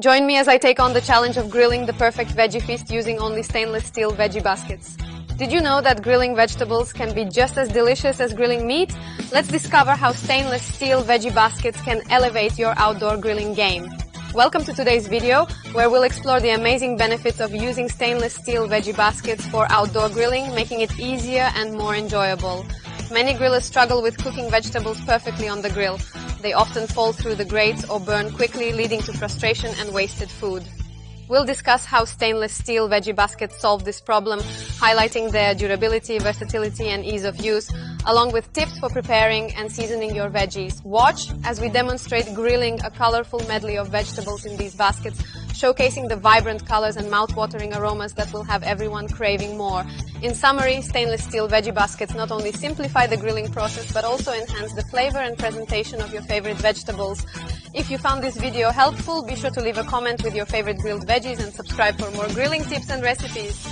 Join me as I take on the challenge of grilling the perfect veggie feast using only stainless steel veggie baskets. Did you know that grilling vegetables can be just as delicious as grilling meat? Let's discover how stainless steel veggie baskets can elevate your outdoor grilling game. Welcome to today's video, where we'll explore the amazing benefits of using stainless steel veggie baskets for outdoor grilling, making it easier and more enjoyable. Many grillers struggle with cooking vegetables perfectly on the grill. They often fall through the grates or burn quickly, leading to frustration and wasted food. We'll discuss how stainless steel veggie baskets solve this problem, highlighting their durability, versatility, and ease of use, along with tips for preparing and seasoning your veggies. Watch as we demonstrate grilling a colorful medley of vegetables in these baskets, showcasing the vibrant colors and mouth-watering aromas that will have everyone craving more. In summary, stainless steel veggie baskets not only simplify the grilling process, but also enhance the flavor and presentation of your favorite vegetables. If you found this video helpful, be sure to leave a comment with your favorite grilled veggies and subscribe for more grilling tips and recipes.